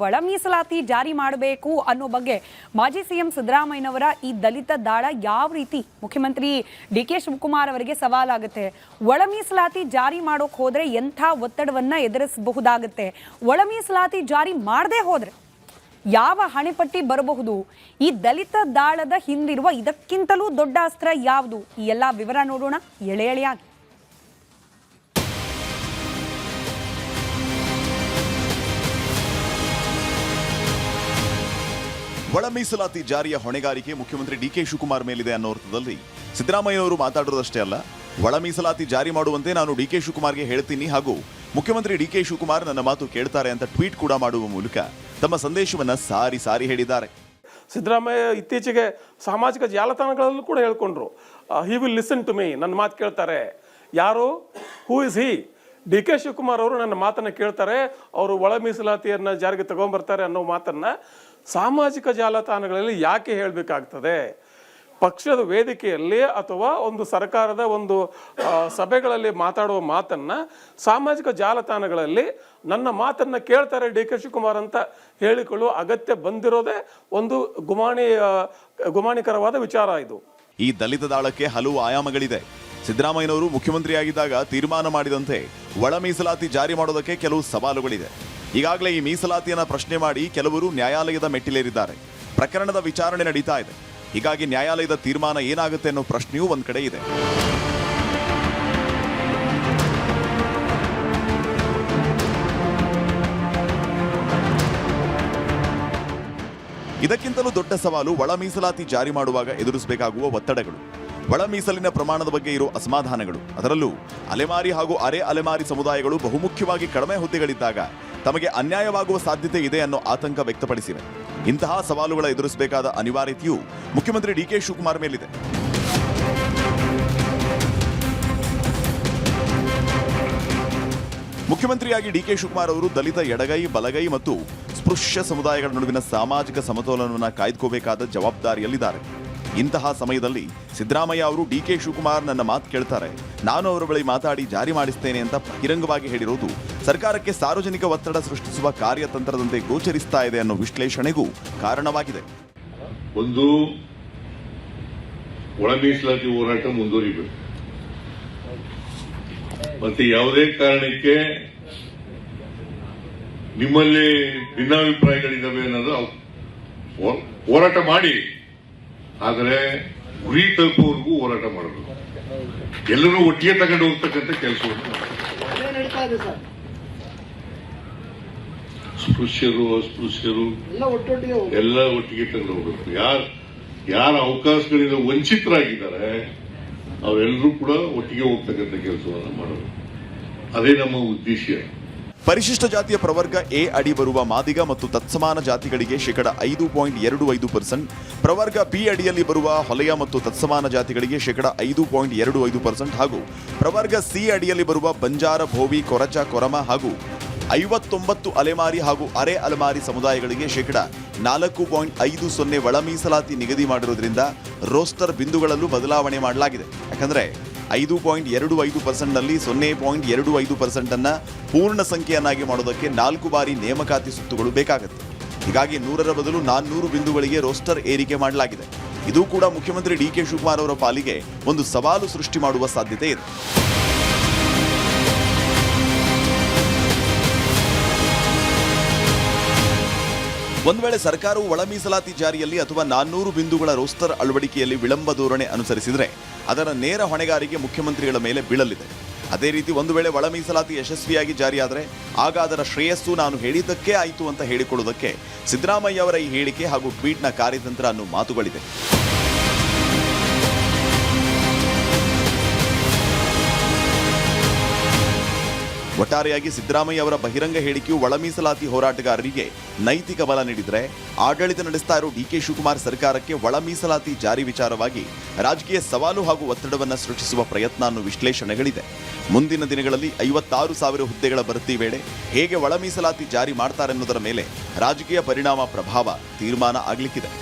ಒಳ ಮೀಸಲಾತಿ ಜಾರಿ ಮಾಡಬೇಕು ಅನ್ನೋ ಬಗ್ಗೆ ಮಾಜಿ ಸಿಎಂ ಸಿದ್ದರಾಮಯ್ಯನವರ ಈ ದಲಿತ ದಾಳ ಯಾವ ರೀತಿ ಮುಖ್ಯಮಂತ್ರಿ ಡಿ.ಕೆ. ಶಿವಕುಮಾರ್ ಅವರಿಗೆ ಸವಾಲಾಗುತ್ತೆ? ಒಳ ಮೀಸಲಾತಿ ಜಾರಿ ಮಾಡೋಕೆ ಹೋದ್ರೆ ಎಂಥ ಒತ್ತಡವನ್ನ ಎದುರಿಸಬಹುದಾಗುತ್ತೆ? ಒಳ ಮೀಸಲಾತಿ ಜಾರಿ ಮಾಡದೇ ಹೋದ್ರೆ ಯಾವ ಹಣೆಪಟ್ಟಿ ಬರಬಹುದು? ಈ ದಲಿತ ದಾಳದ ಹಿಂದಿರುವ ಇದಕ್ಕಿಂತಲೂ ದೊಡ್ಡ ಅಸ್ತ್ರ ಯಾವುದು? ಈ ಎಲ್ಲ ವಿವರ ನೋಡೋಣ ಎಳೆ ಎಳೆಯಾಗಿ. ಒಳ ಮೀಸಲಾತಿ ಜಾರಿಯ ಹೊಣೆಗಾರಿಕೆ ಮುಖ್ಯಮಂತ್ರಿ ಡಿ.ಕೆ. ಶಿವಕುಮಾರ್ ಮೇಲಿದೆ ಅನ್ನೋ ಅರ್ಥದಲ್ಲಿ ಸಿದ್ದರಾಮಯ್ಯ ಅವರು ಮಾತಾಡೋದಷ್ಟೇ ಅಲ್ಲ, ಒಳ ಮೀಸಲಾತಿ ಜಾರಿ ಮಾಡುವಂತೆ ನಾನು ಡಿ.ಕೆ. ಶಿವಕುಮಾರ್ಗೆ ಹೇಳ್ತೀನಿ ಹಾಗೂ ಮುಖ್ಯಮಂತ್ರಿ ಡಿ.ಕೆ. ಶಿವಕುಮಾರ್ ನನ್ನ ಮಾತು ಕೇಳ್ತಾರೆ ಅಂತ ಟ್ವೀಟ್ ಕೂಡ ಮಾಡುವ ಮೂಲಕ ತಮ್ಮ ಸಂದೇಶವನ್ನ ಸಾರಿ ಸಾರಿ ಹೇಳಿದ್ದಾರೆ. ಸಿದ್ದರಾಮಯ್ಯ ಇತ್ತೀಚೆಗೆ ಸಾಮಾಜಿಕ ಜಾಲತಾಣಗಳಲ್ಲೂ ಕೂಡ ಹೇಳ್ಕೊಂಡ್ರು, he will listen to me, ನನ್ನ ಮಾತು ಕೇಳ್ತಾರೆ. ಯಾರು? Who is he? DK. Shivakumar ಅವರು ನನ್ನ ಮಾತನ್ನು ಕೇಳ್ತಾರೆ, ಅವರು ಒಳ ಮೀಸಲಾತಿಯನ್ನು ಜಾರಿಗೆ ತಗೊಂಡ್ಬರ್ತಾರೆ ಅನ್ನೋ ಮಾತನ್ನು ಸಾಮಾಜಿಕ ಜಾಲತಾಣಗಳಲ್ಲಿ ಯಾಕೆ ಹೇಳಬೇಕಾಗ್ತದೆ? ಪಕ್ಷದ ವೇದಿಕೆಯಲ್ಲಿ ಅಥವಾ ಒಂದು ಸರ್ಕಾರದ ಒಂದು ಸಭೆಗಳಲ್ಲಿ ಮಾತಾಡುವ ಮಾತನ್ನು ಸಾಮಾಜಿಕ ಜಾಲತಾಣಗಳಲ್ಲಿ ನನ್ನ ಮಾತನ್ನು ಕೇಳ್ತಾರೆ ಡಿ.ಕೆ. ಶಿವಕುಮಾರ್ ಅಂತ ಹೇಳಿಕೊಳ್ಳುವ ಅಗತ್ಯ ಬಂದಿರೋದೇ ಒಂದು ಗುಮಾನಿಕರವಾದ ವಿಚಾರ ಇದು. ಈ ದಲಿತ ದಾಳಕ್ಕೆ ಹಲವು ಆಯಾಮಗಳಿದೆ. ಸಿದ್ದರಾಮಯ್ಯನವರು ಮುಖ್ಯಮಂತ್ರಿಯಾಗಿದ್ದಾಗ ತೀರ್ಮಾನ ಮಾಡಿದಂತೆ ಒಳ ಮೀಸಲಾತಿ ಜಾರಿ ಮಾಡೋದಕ್ಕೆ ಕೆಲವು ಸವಾಲುಗಳಿದೆ. ಈಗಾಗಲೇ ಈ ಮೀಸಲಾತಿಯನ್ನ ಪ್ರಶ್ನೆ ಮಾಡಿ ಕೆಲವರು ನ್ಯಾಯಾಲಯದ ಮೆಟ್ಟಿಲೇರಿದ್ದಾರೆ. ಪ್ರಕರಣದ ವಿಚಾರಣೆ ನಡೀತಾ ಇದೆ. ಹೀಗಾಗಿ ನ್ಯಾಯಾಲಯದ ತೀರ್ಮಾನ ಏನಾಗುತ್ತೆ ಅನ್ನೋ ಪ್ರಶ್ನೆಯೂ ಒಂದ್ ಕಡೆ ಇದೆ. ಇದಕ್ಕಿಂತಲೂ ದೊಡ್ಡ ಸವಾಲು ಒಳ ಮೀಸಲಾತಿ ಜಾರಿ ಮಾಡುವಾಗ ಎದುರಿಸಬೇಕಾಗುವ ಒತ್ತಡಗಳು, ಒಳ ಮೀಸಲಿನ ಪ್ರಮಾಣದ ಬಗ್ಗೆ ಇರೋ ಅಸಮಾಧಾನಗಳು. ಅದರಲ್ಲೂ ಅಲೆಮಾರಿ ಹಾಗೂ ಅರೆ ಅಲೆಮಾರಿ ಸಮುದಾಯಗಳು ಬಹುಮುಖ್ಯವಾಗಿ ಕಡಿಮೆ ಹುದ್ದೆಗಳಿದ್ದಾಗ ತಮಗೆ ಅನ್ಯಾಯವಾಗುವ ಸಾಧ್ಯತೆ ಇದೆ ಅನ್ನೋ ಆತಂಕ ವ್ಯಕ್ತಪಡಿಸಿವೆ. ಇಂತಹ ಸವಾಲುಗಳ ಎದುರಿಸಬೇಕಾದ ಅನಿವಾರ್ಯತೆಯೂ ಮುಖ್ಯಮಂತ್ರಿ ಡಿ.ಕೆ. ಶಿವಕುಮಾರ್ ಮೇಲಿದೆ. ಮುಖ್ಯಮಂತ್ರಿಯಾಗಿ ಡಿ.ಕೆ. ಶಿವಕುಮಾರ್ ಅವರು ದಲಿತ ಎಡಗೈ, ಬಲಗೈ ಮತ್ತು ಸ್ಪೃಶ್ಯ ಸಮುದಾಯಗಳ ನಡುವಿನ ಸಾಮಾಜಿಕ ಸಮತೋಲನವನ್ನು ಕಾಯ್ದುಕೋಬೇಕಾದ ಜವಾಬ್ದಾರಿಯಲ್ಲಿದ್ದಾರೆ. ಇಂತಹ ಸಮಯದಲ್ಲಿ ಸಿದ್ದರಾಮಯ್ಯ ಅವರು ಡಿ.ಕೆ. ಶಿವಕುಮಾರ್ ನನ್ನ ಮಾತು ಕೇಳ್ತಾರೆ, ನಾನು ಅವರ ಬಳಿ ಮಾತಾಡಿ ಜಾರಿ ಮಾಡಿಸ್ತೇನೆ ಅಂತ ಬಹಿರಂಗವಾಗಿ ಹೇಳಿರೋದು ಸರ್ಕಾರಕ್ಕೆ ಸಾರ್ವಜನಿಕ ಒತ್ತಡ ಸೃಷ್ಟಿಸುವ ಕಾರ್ಯತಂತ್ರದಂತೆ ಗೋಚರಿಸ್ತಾ ಇದೆ ಅನ್ನೋ ವಿಶ್ಲೇಷಣೆಗೂ ಕಾರಣವಾಗಿದೆ. ಒಂದು, ಒಳ ಮೀಸಲಾತಿ ಹೋರಾಟ ಮುಂದುವರಿಬೇಕು. ಮತ್ತೆ ಯಾವುದೇ ಕಾರಣಕ್ಕೆ ನಿಮ್ಮಲ್ಲಿ ಭಿನ್ನಾಭಿಪ್ರಾಯಗಳಿದ್ದಾವೆ ಅನ್ನೋದು ಹೋರಾಟ ಮಾಡಿ, ಆದರೆ ಗುರಿ ತಲುಪುವವರೆಗೂ ಹೋರಾಟ ಮಾಡಬೇಕು. ಎಲ್ಲರೂ ಒಟ್ಟಿಗೆ ತಗೊಂಡು ಹೋಗ್ತಕ್ಕಂಥ ಕೆಲಸವನ್ನು ಸ್ಪೃಶ್ಯರು ಅಸ್ಪೃಶ್ಯರು ಎಲ್ಲ ಒಟ್ಟಿಗೆ ತಗೊಂಡು ಹೋಗ್ಬೇಕು. ಯಾರ ಅವಕಾಶಗಳಿಂದ ವಂಚಿತರಾಗಿದ್ದಾರೆ ಅವರೆಲ್ಲರೂ ಕೂಡ ಒಟ್ಟಿಗೆ ಹೋಗ್ತಕ್ಕಂಥ ಕೆಲಸವನ್ನು ಮಾಡಬೇಕು. ಅದೇ ನಮ್ಮ ಉದ್ದೇಶ. ಪರಿಶಿಷ್ಟ ಜಾತಿಯ ಪ್ರವರ್ಗ ಎ ಅಡಿ ಬರುವ ಮಾದಿಗ ಮತ್ತು ತತ್ಸಮಾನ ಜಾತಿಗಳಿಗೆ ಶೇಕಡ 5.25%, ಪ್ರವರ್ಗ ಬಿ ಅಡಿಯಲ್ಲಿ ಬರುವ ಹೊಲೆಯ ಮತ್ತು ತತ್ಸಮಾನ ಜಾತಿಗಳಿಗೆ ಶೇಕಡ 5.25% ಹಾಗೂ ಪ್ರವರ್ಗ ಸಿ ಅಡಿಯಲ್ಲಿ ಬರುವ ಬಂಜಾರ, ಭೋವಿ, ಕೊರಚ, ಕೊರಮ ಹಾಗೂ 59 ಅಲೆಮಾರಿ ಹಾಗೂ ಅರೆ ಅಲೆಮಾರಿ ಸಮುದಾಯಗಳಿಗೆ ಶೇಕಡ 4.50 ಒಳ ಮೀಸಲಾತಿ ನಿಗದಿ ಮಾಡಿರುವುದರಿಂದ ರೋಸ್ಟರ್ ಬಿಂದುಗಳಲ್ಲೂ ಬದಲಾವಣೆ ಮಾಡಲಾಗಿದೆ. ಯಾಕಂದ್ರೆ 5.25% ನಲ್ಲಿ 0.25% ಅನ್ನ ಪೂರ್ಣ ಸಂಖ್ಯೆಯನ್ನಾಗಿ ಮಾಡೋದಕ್ಕೆ 4 ಬಾರಿ ನೇಮಕಾತಿ ಸುತ್ತುಗಳು ಬೇಕಾಗುತ್ತೆ. ಹೀಗಾಗಿ 100ರ ಬದಲು 400 ಬಿಂದುಗಳಿಗೆ ರೋಸ್ಟರ್ ಏರಿಕೆ ಮಾಡಲಾಗಿದೆ. ಇದು ಕೂಡ ಮುಖ್ಯಮಂತ್ರಿ ಡಿ.ಕೆ. ಶಿವಕುಮಾರ್ ಅವರ ಪಾಲಿಗೆ ಒಂದು ಸವಾಲು ಸೃಷ್ಟಿ ಮಾಡುವ ಸಾಧ್ಯತೆ ಇದೆ. ಒಂದು ವೇಳೆ ಸರ್ಕಾರವು ಒಳ ಮೀಸಲಾತಿ ಜಾರಿಯಲ್ಲಿ ಅಥವಾ 400 ಬಿಂದುಗಳ ರೋಸ್ಟರ್ ಅಳವಡಿಕೆಯಲ್ಲಿ ವಿಳಂಬ ಧೋರಣೆ ಅನುಸರಿಸಿದರೆ ಅದರ ನೇರ ಹೊಣೆಗಾರಿಕೆ ಮುಖ್ಯಮಂತ್ರಿಗಳ ಮೇಲೆ ಬೀಳಲಿದೆ. ಅದೇ ರೀತಿ ಒಂದು ವೇಳೆ ಒಳ ಮೀಸಲಾತಿ ಯಶಸ್ವಿಯಾಗಿ ಜಾರಿಯಾದರೆ ಆಗ ಅದರ ಶ್ರೇಯಸ್ಸು ನಾನು ಹೇಳಿದ್ದಕ್ಕೆ ಆಯಿತು ಅಂತ ಹೇಳಿಕೊಳ್ಳುವುದಕ್ಕೆ ಸಿದ್ದರಾಮಯ್ಯ ಅವರ ಈ ಹೇಳಿಕೆ ಹಾಗೂ ಟ್ವೀಟ್ನ ಕಾರ್ಯತಂತ್ರ ಅನ್ನೋ ಮಾತುಗಳಿದೆ. ಒಟ್ಟಾರೆಯಾಗಿ ಸಿದ್ದರಾಮಯ್ಯ ಅವರ ಬಹಿರಂಗ ಹೇಳಿಕೆಯು ಒಳ ಮೀಸಲಾತಿ ಹೋರಾಟಗಾರರಿಗೆ ನೈತಿಕ ಬಲ ನೀಡಿದರೆ, ಆಡಳಿತ ನಡೆಸ್ತಾ ಇರೋ ಡಿ.ಕೆ. ಶಿವಕುಮಾರ್ ಸರ್ಕಾರಕ್ಕೆ ಒಳ ಮೀಸಲಾತಿ ಜಾರಿ ವಿಚಾರವಾಗಿ ರಾಜಕೀಯ ಸವಾಲು ಹಾಗೂ ಒತ್ತಡವನ್ನು ಸೃಷ್ಟಿಸುವ ಪ್ರಯತ್ನ ಅನ್ನೋ ವಿಶ್ಲೇಷಣೆಗಳಿದೆ. ಮುಂದಿನ ದಿನಗಳಲ್ಲಿ 56,000 ಹುದ್ದೆಗಳ ಭರ್ತಿ ವೇಳೆ ಹೇಗೆ ಒಳ ಮೀಸಲಾತಿ ಜಾರಿ ಮಾಡ್ತಾರೆ ಅನ್ನೋದರ ಮೇಲೆ ರಾಜಕೀಯ ಪರಿಣಾಮ ಪ್ರಭಾವ ತೀರ್ಮಾನ ಆಗಲಿಕ್ಕಿದೆ.